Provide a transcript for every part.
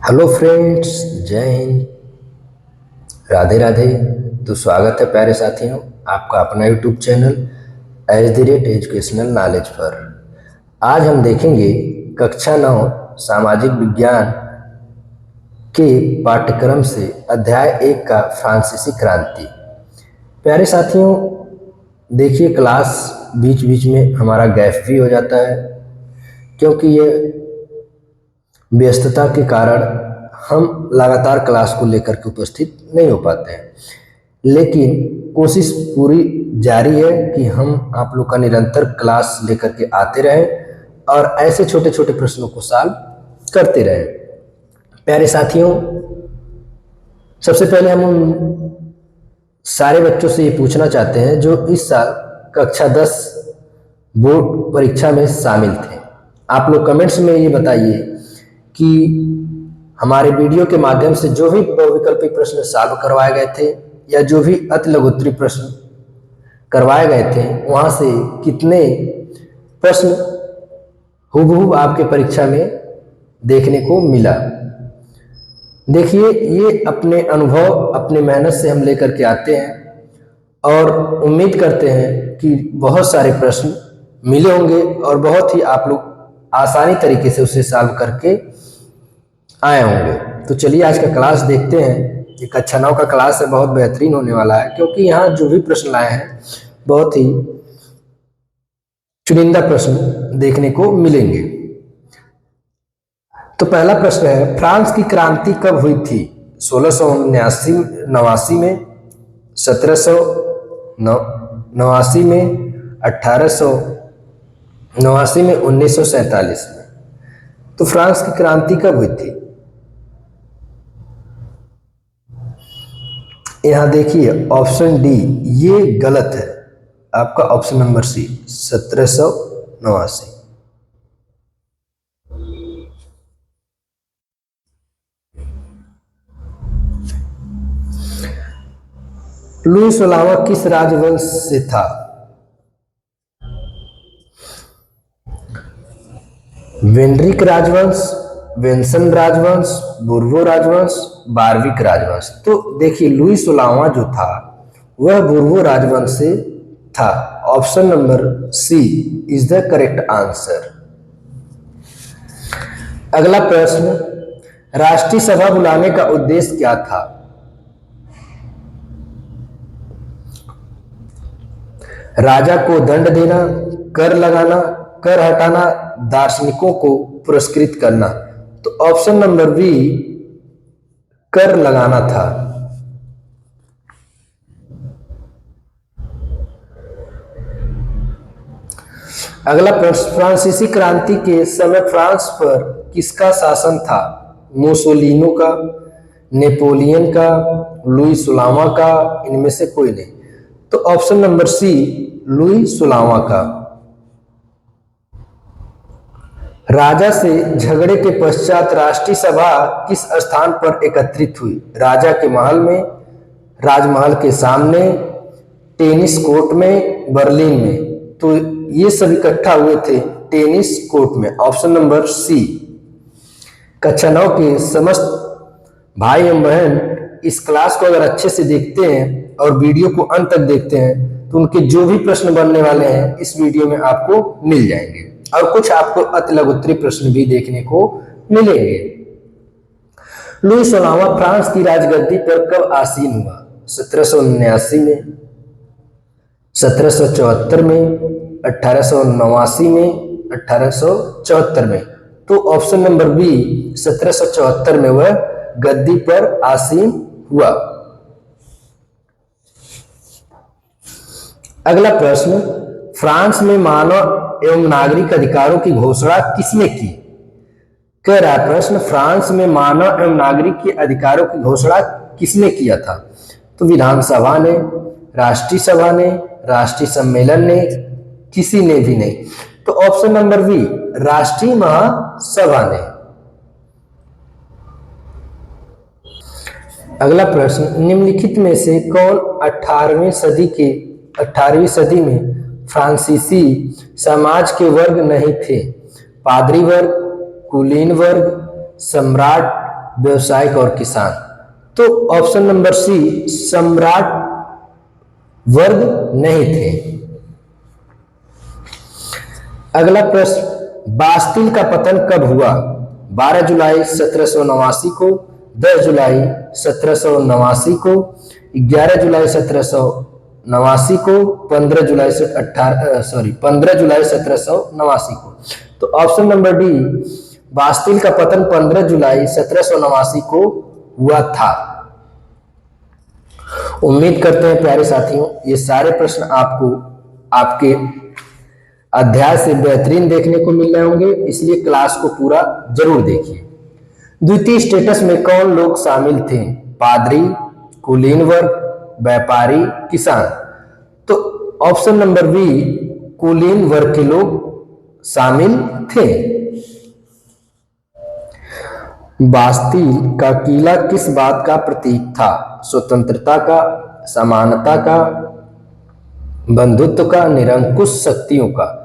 Hello friends, जय हिंद, राधे राधे। तो स्वागत है प्यारे साथियों, आपका अपना यूट्यूब चैनल @एजुकेशनल नॉलेज पर। आज हम देखेंगे कक्षा 9 सामाजिक विज्ञान के पाठ्यक्रम से अध्याय 1 का फ्रांसीसी क्रांति। प्यारे साथियों, देखिए क्लास बीच बीच में हमारा गैप भी हो जाता है क्योंकि ये व्यस्तता के कारण हम लगातार क्लास को लेकर के उपस्थित नहीं हो पाते हैं, लेकिन कोशिश पूरी जारी है कि हम आप लोग का निरंतर क्लास लेकर के आते रहें और ऐसे छोटे छोटे प्रश्नों को सॉल्व करते रहें। प्यारे साथियों, सबसे पहले हम उन सारे बच्चों से ये पूछना चाहते हैं जो इस साल कक्षा 10 बोर्ड परीक्षा में शामिल थे। आप लोग कमेंट्स में ये बताइए कि हमारे वीडियो के माध्यम से जो भी बहुविकल्पी प्रश्न सॉल्व करवाए गए थे या जो भी अति लघुत्तरी प्रश्न करवाए गए थे, वहाँ से कितने प्रश्न हुबहू आपके परीक्षा में देखने को मिला। देखिए, ये अपने अनुभव, अपने मेहनत से हम लेकर के आते हैं और उम्मीद करते हैं कि बहुत सारे प्रश्न मिले होंगे और बहुत ही आप लोग आसानी तरीके से उसे सॉल्व करके आए होंगे। तो चलिए आज का क्लास देखते हैं। ये कक्षा 9 का क्लास है, बहुत बेहतरीन होने वाला है क्योंकि यहाँ जो भी प्रश्न लाए हैं बहुत ही चुनिंदा प्रश्न देखने को मिलेंगे। तो पहला प्रश्न है, फ्रांस की क्रांति कब हुई थी? 1689 में, 1789 में, 1889 में, 1947 में। तो फ्रांस की क्रांति कब हुई थी? यहां देखिए ऑप्शन डी ये गलत है, आपका ऑप्शन नंबर सी 1789। लुई 16वां किस राजवंश से था? वेनरिक राजवंश, वेंसन राजवंश, बुर्बो राजवंश, बारविक राजवंश। तो देखिए लुई 16वां जो था वह बुर्बो राजवंश से था। Option number C is the correct answer. अगला प्रश्न, राष्ट्रीय सभा बुलाने का उद्देश्य क्या था? राजा को दंड देना, कर लगाना, कर हटाना, दार्शनिकों को पुरस्कृत करना। तो ऑप्शन नंबर बी कर लगाना था। अगला प्रश्न, फ्रांसीसी क्रांति के समय फ्रांस पर किसका शासन था? मुसोलिनो का, नेपोलियन का, लुई 16वां का, इनमें से कोई नहीं। तो ऑप्शन नंबर सी लुई 16वां का। राजा से झगड़े के पश्चात राष्ट्रीय सभा किस स्थान पर एकत्रित हुई? राजा के महल में, राजमहल के सामने, टेनिस कोर्ट में, बर्लिन में। तो ये सब इकट्ठा हुए थे टेनिस कोर्ट में। Option number C. कक्षा 9 के समस्त भाई एवं बहन इस क्लास को अगर अच्छे से देखते हैं और वीडियो को अंत तक देखते हैं तो उनके जो भी प्रश्न बनने वाले हैं इस वीडियो में आपको मिल जाएंगे और कुछ आपको अति लघुत्तरी प्रश्न भी देखने को मिलेंगे। लुई 16वां फ्रांस की राजगद्दी पर कब आसीन हुआ? 1779 में, 1774 में, 1889 में, 1874 में। तो ऑप्शन नंबर बी 1774 में वह गद्दी पर आसीन हुआ। अगला प्रश्न, फ्रांस में मानव एवं नागरिक अधिकारों की घोषणा किसने की? कह रहा है प्रश्न, फ्रांस में मानव एवं नागरिक के अधिकारों की घोषणा किसने किया था? तो विधानसभा ने, राष्ट्रीय सभा ने, राष्ट्रीय सम्मेलन ने, किसी ने भी नहीं। तो ऑप्शन नंबर बी राष्ट्रीय महासभा ने। अगला प्रश्न, निम्नलिखित में से कौन 18वीं सदी में फ्रांसीसी समाज के वर्ग नहीं थे? पादरी वर्ग, कुलीन वर्ग, सम्राट, व्यवसायिक और किसान। तो ऑप्शन नंबर सी, सम्राट वर्ग नहीं थे। अगला प्रश्न, बास्तिल का पतन कब हुआ? 12 जुलाई 1789 को, 10 जुलाई 1789 को, 11 जुलाई 1789 को, 15 जुलाई 1789 को। तो ऑप्शन नंबर डी, बास्तिल का पतन 15 जुलाई 1789 को हुआ था। उम्मीद करते हैं प्यारे साथियों ये सारे प्रश्न आपको आपके अध्याय से बेहतरीन देखने को मिल रहे होंगे, इसलिए क्लास को पूरा जरूर देखिए। द्वितीय स्टेटस में कौन लोग शामिल थे? पादरी, कुलीन वर्ग, व्यापारी, किसान। तो ऑप्शन नंबर बी, कुलीन वर्ग के लोग शामिल थे। बास्तिल का किला किस बात का प्रतीक था? स्वतंत्रता का, समानता का, बंधुत्व का, निरंकुश शक्तियों का।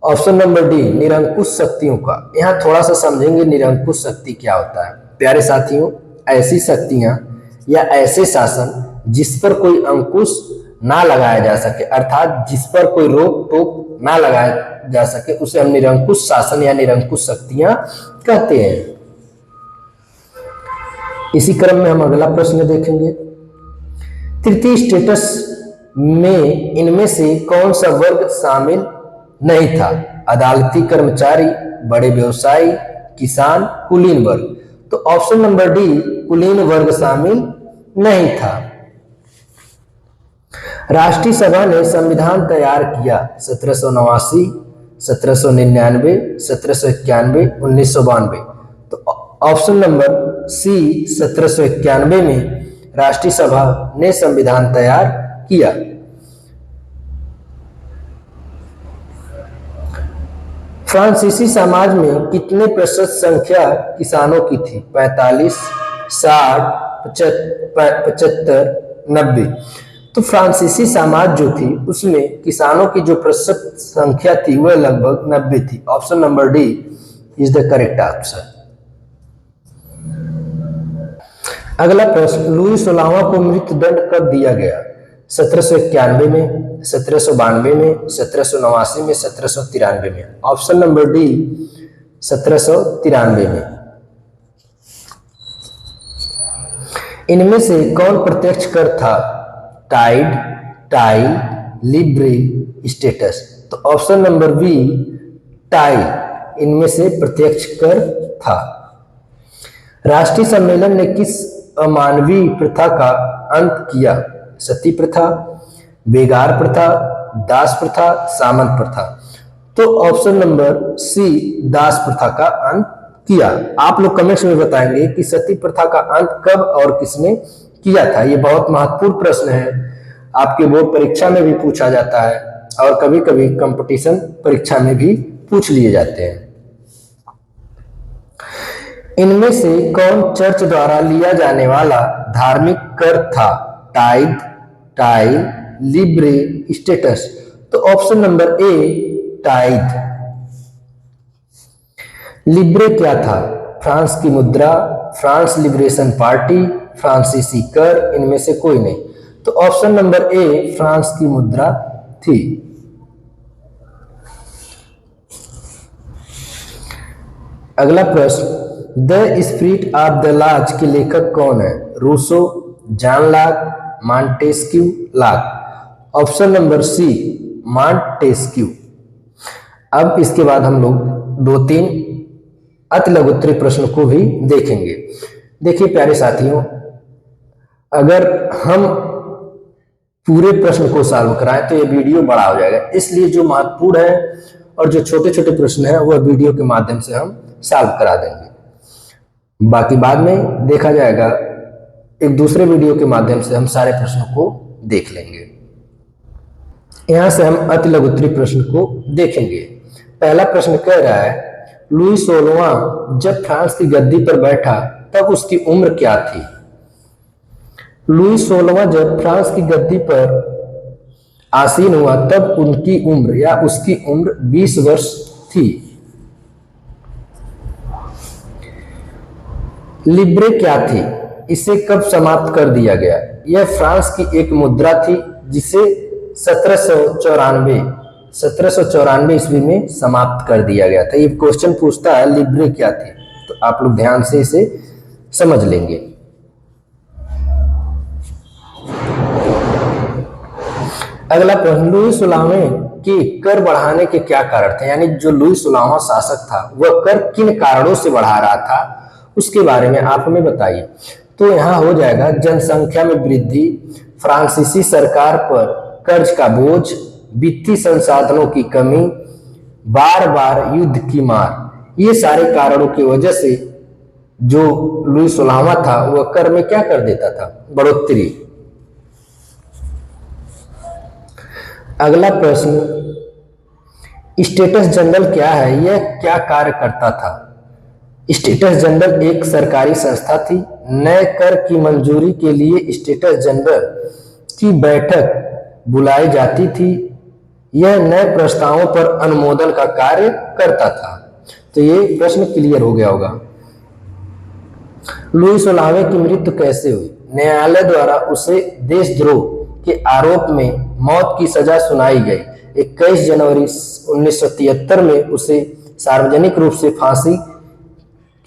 ऑप्शन नंबर डी, निरंकुश शक्तियों का। यहां थोड़ा सा समझेंगे निरंकुश शक्ति क्या होता है। प्यारे साथियों, ऐसी शक्तियां या ऐसे शासन जिस पर कोई अंकुश ना लगाया जा सके, अर्थात जिस पर कोई रोक टोक ना लगाया जा सके, उसे हम निरंकुश शासन या निरंकुश शक्तियां कहते हैं। इसी क्रम में हम अगला प्रश्न देखेंगे। तृतीय स्टेटस में इनमें से कौन सा वर्ग शामिल नहीं था? अदालती कर्मचारी, बड़े व्यवसायी, किसान, कुलीन वर्ग। तो ऑप्शन नंबर डी, कुलीन वर्ग शामिल नहीं था। राष्ट्रीय सभा ने संविधान तैयार किया 1789, 1799, 1791, 1992। तो ऑप्शन नंबर सी, 1791 में राष्ट्रीय सभा ने संविधान तैयार किया। फ्रांसीसी समाज में कितने प्रतिशत संख्या किसानों की थी? 45, 60, 75, 90। तो फ्रांसीसी समाज जो थी उसमें किसानों की जो प्रतिशत संख्या थी वह लगभग 90 थी। Option number D is the correct answer. अगला प्रश्न, लुई 16वां को मृत्युदंड कब दिया गया? 1791 में, 1792 में, 1789 में, 1793 में। ऑप्शन नंबर डी, 1793 में। इनमें से कौन प्रत्यक्ष कर था? टाइड, टाई, लिब्रे, स्टेटस। तो ऑप्शन नंबर बी, टाई इनमें से प्रत्यक्ष कर था। राष्ट्रीय सम्मेलन ने किस अमानवीय प्रथा का अंत किया? सती प्रथा, बेगार प्रथा, दास प्रथा, सामंत प्रथा। तो ऑप्शन नंबर सी, दास प्रथा का अंत किया। आप लोग कमेंट्स में बताएंगे कि सती प्रथा का अंत कब और किसने किया था। ये बहुत महत्वपूर्ण प्रश्न है, आपके बोर्ड परीक्षा में भी पूछा जाता है और कभी कभी कंपटीशन परीक्षा में भी पूछ लिए जाते हैं। इनमें से कौन चर्च द्वारा लिया जाने वाला धार्मिक कर था? टाइद, टाई, लिब्रे, स्टेटस। तो ऑप्शन नंबर ए, टाइद। लिब्रे क्या था? फ्रांस की मुद्रा, फ्रांस लिबरेशन पार्टी, फ्रांसीसी कर, इनमें से कोई नहीं। तो ऑप्शन नंबर ए, फ्रांस की मुद्रा थी। अगला प्रश्न, the Spirit of the Laws के लेखक कौन है? Rousseau, John Locke, Montesquieu, Locke. Option number C, Montesquieu. अब इसके बाद हम लोग 2-3 अति लघुत्तरीय प्रश्न को भी देखेंगे। देखिए प्यारे साथियों, अगर हम पूरे प्रश्न को सॉल्व कराएं तो ये वीडियो बड़ा हो जाएगा, इसलिए जो महत्वपूर्ण है और जो छोटे छोटे प्रश्न हैं वह वीडियो के माध्यम से हम सॉल्व करा देंगे। बाकी बाद में देखा जाएगा, एक दूसरे वीडियो के माध्यम से हम सारे प्रश्नों को देख लेंगे। यहां से हम अति लघुत्तरीय प्रश्न को देखेंगे। पहला प्रश्न कह रहा है, लुई 16वां जब फ्रांस की गद्दी पर बैठा तब उसकी उम्र क्या थी? लुई 16वां जब फ्रांस की गद्दी पर आसीन हुआ तब उनकी उम्र या उसकी उम्र 20 वर्ष थी। लिब्रे क्या थी, इसे कब समाप्त कर दिया गया? यह फ्रांस की एक मुद्रा थी जिसे 1794 ईस्वी में समाप्त कर दिया गया था। ये क्वेश्चन पूछता है लिब्रे क्या थी, तो आप लोग ध्यान से इसे समझ लेंगे। अगला प्रश्न, लुई 16वें के कर बढ़ाने के क्या कारण थे? यानी जो लुई 16वां शासक था वह कर किन कारणों से बढ़ा रहा था, उसके बारे में आप हमें बताइए। तो यहाँ हो जाएगा जनसंख्या में वृद्धि, फ्रांसीसी सरकार पर कर्ज का बोझ, वित्तीय संसाधनों की कमी, बार बार युद्ध की मार। ये सारे कारणों की वजह से जो लुई 16वां था वह कर में क्या कर देता था? बढ़ोतरी। अगला प्रश्न, स्टेटस जनरल क्या है, यह क्या कार्य करता था? स्टेटस जनरल एक सरकारी संस्था थी। नए कर की मंजूरी के लिए स्टेटस जनरल की बैठक बुलाई जाती थी। यह नए प्रस्तावों पर अनुमोदन का कार्य करता था। तो ये प्रश्न क्लियर हो गया होगा। लुई 16वें की मृत्यु कैसे हुई? न्यायालय द्वारा उसे देशद्रोह के आरोप में मौत की सजा सुनाई गई। 21 जनवरी 1973 में उसे सार्वजनिक रूप से फांसी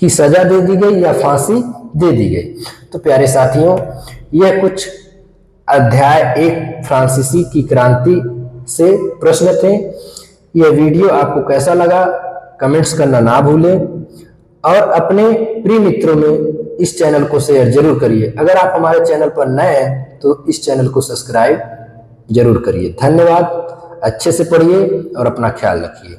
की सजा दे दी गई या फांसी दे दी गई। तो प्यारे साथियों, यह कुछ अध्याय एक फ्रांसीसी की क्रांति से प्रश्न थे। यह वीडियो आपको कैसा लगा कमेंट्स करना ना भूलें और अपने प्रिय मित्रों में इस चैनल को शेयर जरूर करिए। अगर आप हमारे चैनल पर नए हैं तो इस चैनल को सब्सक्राइब जरूर करिए। धन्यवाद। अच्छे से पढ़िए और अपना ख्याल रखिए।